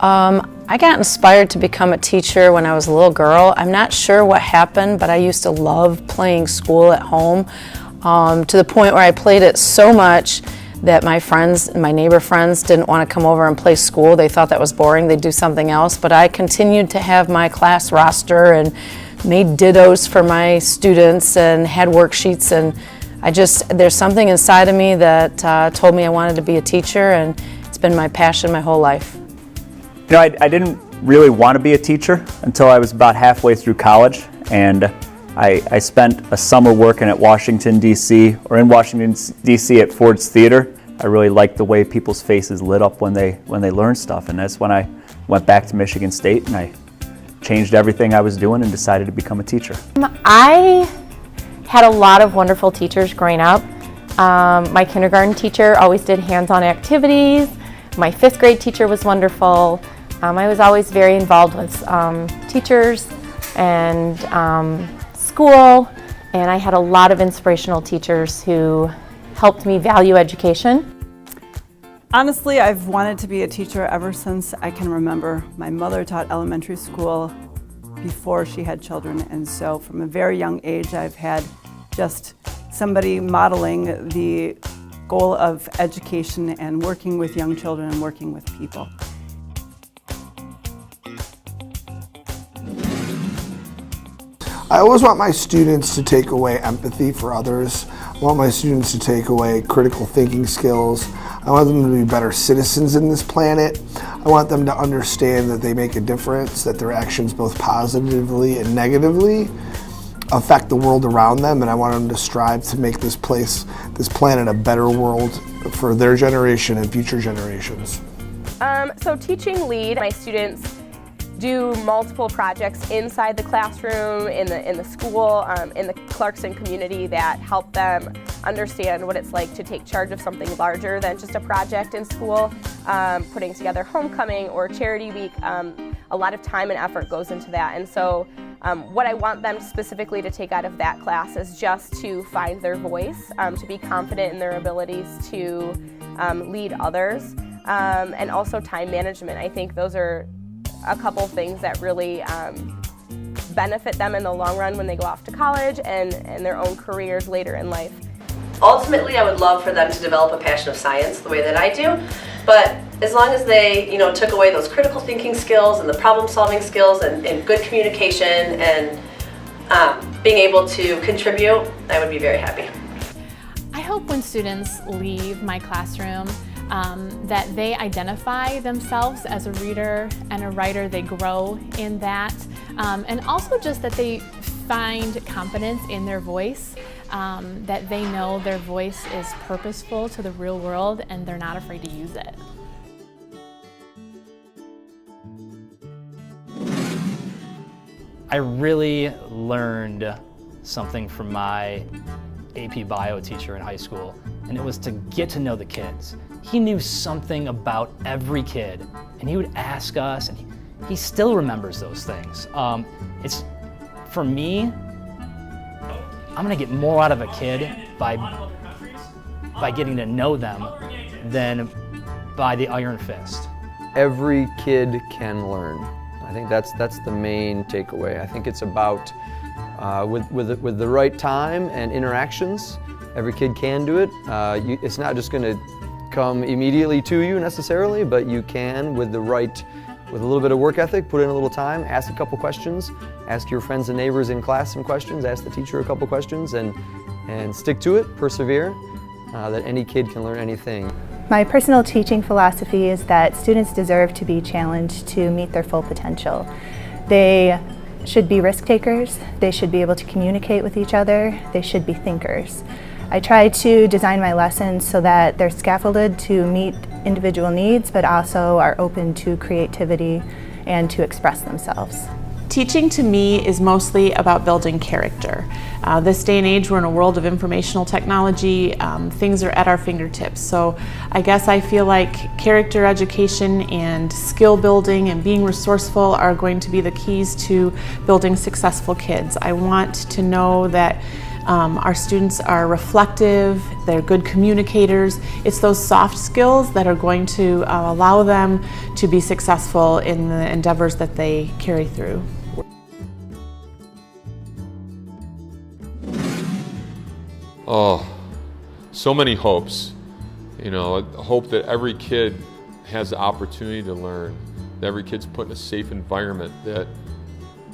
I got inspired to become a teacher when I was a little girl. I'm not sure what happened, but I used to love playing school at home to the point where I played it so much that my friends, my neighbor friends, didn't want to come over and play school. They thought that was boring. They'd do something else. But I continued to have my class roster and made dittos for my students and had worksheets, and there's something inside of me that told me I wanted to be a teacher, and it's been my passion my whole life. You know, I didn't really want to be a teacher until I was about halfway through college, and I spent a summer working at Washington, D.C., or in Washington, D.C. at Ford's Theater. I really liked the way people's faces lit up when they learned stuff, and that's when I went back to Michigan State and I changed everything I was doing and decided to become a teacher. I had a lot of wonderful teachers growing up. My kindergarten teacher always did hands-on activities. My 5th grade teacher was wonderful. I was always very involved with teachers and school, and I had a lot of inspirational teachers who helped me value education. Honestly, I've wanted to be a teacher ever since I can remember. My mother taught elementary school before she had children, and so from a very young age I've had just somebody modeling the goal of education and working with young children and working with people. I always want my students to take away empathy for others. I want my students to take away critical thinking skills. I want them to be better citizens in this planet. I want them to understand that they make a difference, that their actions both positively and negatively affect the world around them, and I want them to strive to make this planet a better world for their generation and future generations. So teaching lead, my students do multiple projects inside the classroom, in the school, in the Clarkson community that help them understand what it's like to take charge of something larger than just a project in school. Putting together homecoming or charity week, a lot of time and effort goes into that. And so what I want them specifically to take out of that class is just to find their voice, to be confident in their abilities to lead others, and also time management. I think those are a couple things that really benefit them in the long run when they go off to college and their own careers later in life. Ultimately, I would love for them to develop a passion of science the way that I do, but as long as they, took away those critical thinking skills and the problem-solving skills and good communication and being able to contribute, I would be very happy. I hope when students leave my classroom that they identify themselves as a reader and a writer, they grow in that, and also just that they find confidence in their voice, that they know their voice is purposeful to the real world and they're not afraid to use it. I really learned something from my AP Bio teacher in high school, and it was to get to know the kids. He knew something about every kid, and he would ask us, and he still remembers those things. For me, I'm gonna get more out of a kid by getting to know them than by the iron fist. Every kid can learn. I think that's the main takeaway. I think it's about with the right time and interactions, every kid can do it. It's not just going to come immediately to you necessarily, but you can with a little bit of work ethic, put in a little time, ask a couple questions, ask your friends and neighbors in class some questions, ask the teacher a couple questions, and stick to it, persevere, that any kid can learn anything. My personal teaching philosophy is that students deserve to be challenged to meet their full potential. They should be risk takers, they should be able to communicate with each other, they should be thinkers. I try to design my lessons so that they're scaffolded to meet individual needs, but also are open to creativity and to express themselves. Teaching to me is mostly about building character. This day and age, we're in a world of informational technology. Things are at our fingertips. So I guess I feel like character education and skill building and being resourceful are going to be the keys to building successful kids. I want to know that Our students are reflective, they're good communicators. It's those soft skills that are going to allow them to be successful in the endeavors that they carry through. Oh, so many hopes. You know, hope that every kid has the opportunity to learn, that every kid's put in a safe environment, that,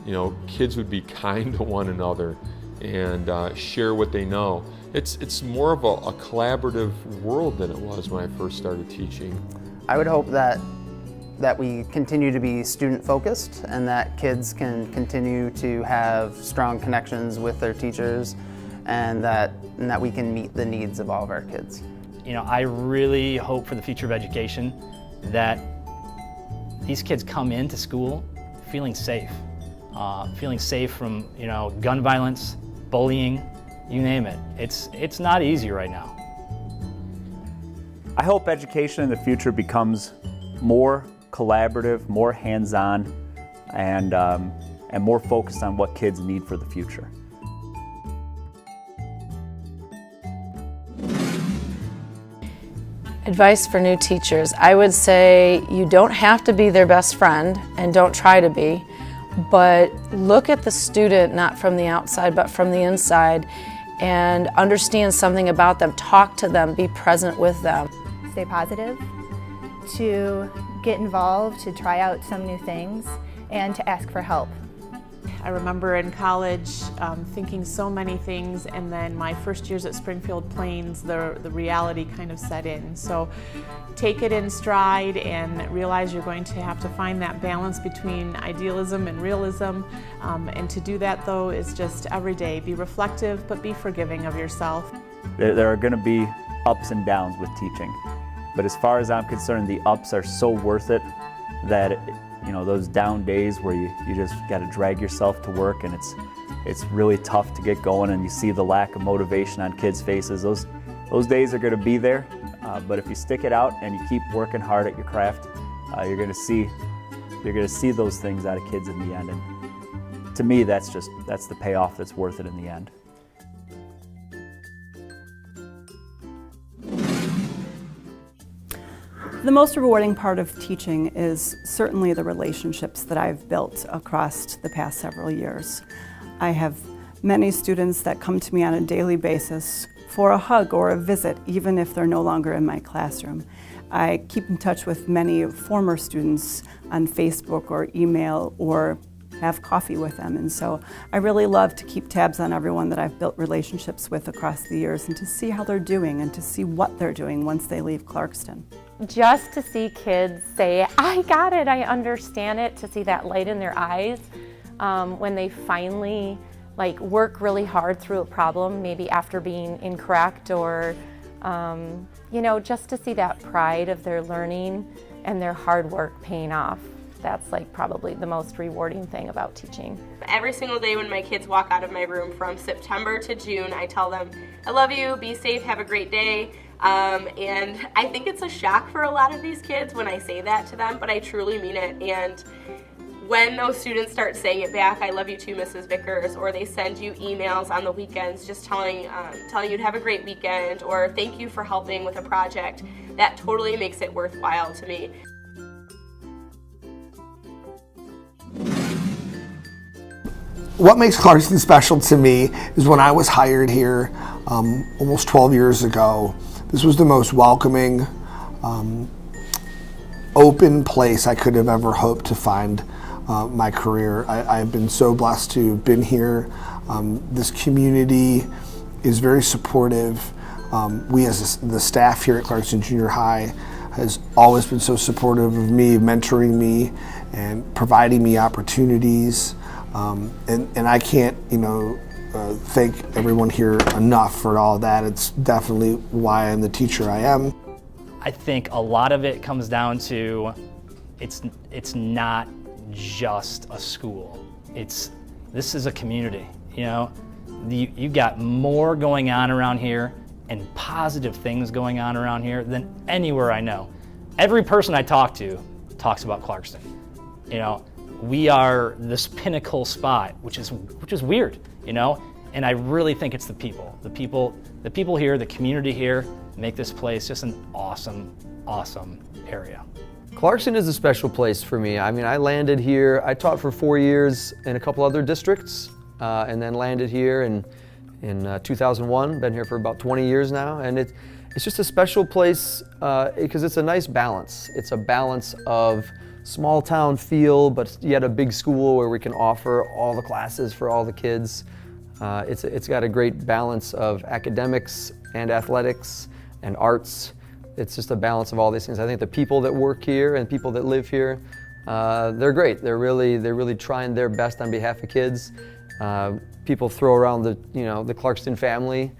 you know, kids would be kind to one another and share what they know. It's more of a collaborative world than it was when I first started teaching. I would hope that we continue to be student focused and that kids can continue to have strong connections with their teachers and that we can meet the needs of all of our kids. You know, I really hope for the future of education that these kids come into school feeling safe from, you know, gun violence, bullying, you name it. It's not easy right now. I hope education in the future becomes more collaborative, more hands-on, and more focused on what kids need for the future. Advice for new teachers. I would say you don't have to be their best friend and don't try to be, but look at the student not from the outside but from the inside and understand something about them. Talk to them, be present with them. Stay positive, to get involved, to try out some new things, and to ask for help. I remember in college thinking so many things, and then my first years at Springfield Plains, the reality kind of set in. So take it in stride and realize you're going to have to find that balance between idealism and realism. And to do that, though, is just every day. Be reflective, but be forgiving of yourself. There are going to be ups and downs with teaching, but as far as I'm concerned, the ups are so worth it that you know, those down days where you just got to drag yourself to work and it's really tough to get going and you see the lack of motivation on kids' faces. Those days are going to be there, but if you stick it out and you keep working hard at your craft, you're going to see those things out of kids in the end. And to me, that's the payoff that's worth it in the end. The most rewarding part of teaching is certainly the relationships that I've built across the past several years. I have many students that come to me on a daily basis for a hug or a visit, even if they're no longer in my classroom. I keep in touch with many former students on Facebook or email or have coffee with them, and so I really love to keep tabs on everyone that I've built relationships with across the years and to see how they're doing and to see what they're doing once they leave Clarkston. Just to see kids say, I got it, I understand it, to see that light in their eyes when they finally work really hard through a problem, maybe after being incorrect, or you know, just to see that pride of their learning and their hard work paying off. That's probably the most rewarding thing about teaching. Every single day when my kids walk out of my room from September to June, I tell them, I love you, be safe, have a great day. And I think it's a shock for a lot of these kids when I say that to them, but I truly mean it. And when those students start saying it back, I love you too, Mrs. Vickers, or they send you emails on the weekends just telling you to have a great weekend, or thank you for helping with a project, that totally makes it worthwhile to me. What makes Clarkson special to me is when I was hired here almost 12 years ago, this was the most welcoming, open place I could have ever hoped to find my career. I've been so blessed to have been here. This community is very supportive. We as the staff here at Clarkson Junior High has always been so supportive of me, mentoring me and providing me opportunities. And I can't, thank everyone here enough for all of that. It's definitely why I'm the teacher I am. I think a lot of it comes down to it's not just a school. This is a community. You got more going on around here and positive things going on around here than anywhere I know. Every person I talk to talks about Clarkston. We are this pinnacle spot, which is weird. And I really think it's the people here, the community here, make this place just an awesome, awesome area. Clarkson is a special place for me. I mean, I landed here, I taught for 4 years in a couple other districts, and then landed here in 2001, been here for about 20 years now, and it's just a special place because it's a nice balance. It's a balance of small town feel, but yet a big school where we can offer all the classes for all the kids. It's got a great balance of academics and athletics and arts. It's just a balance of all these things. I think the people that work here and people that live here, they're great. They're really trying their best on behalf of kids. People throw around the Clarkson family.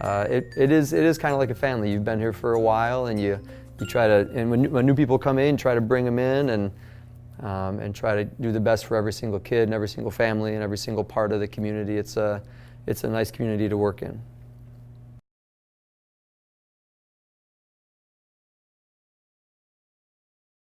It is kind of like a family. You've been here for a while, and you try to, and when new people come in, try to bring them in and try to do the best for every single kid and every single family and every single part of the community. It's a nice community to work in.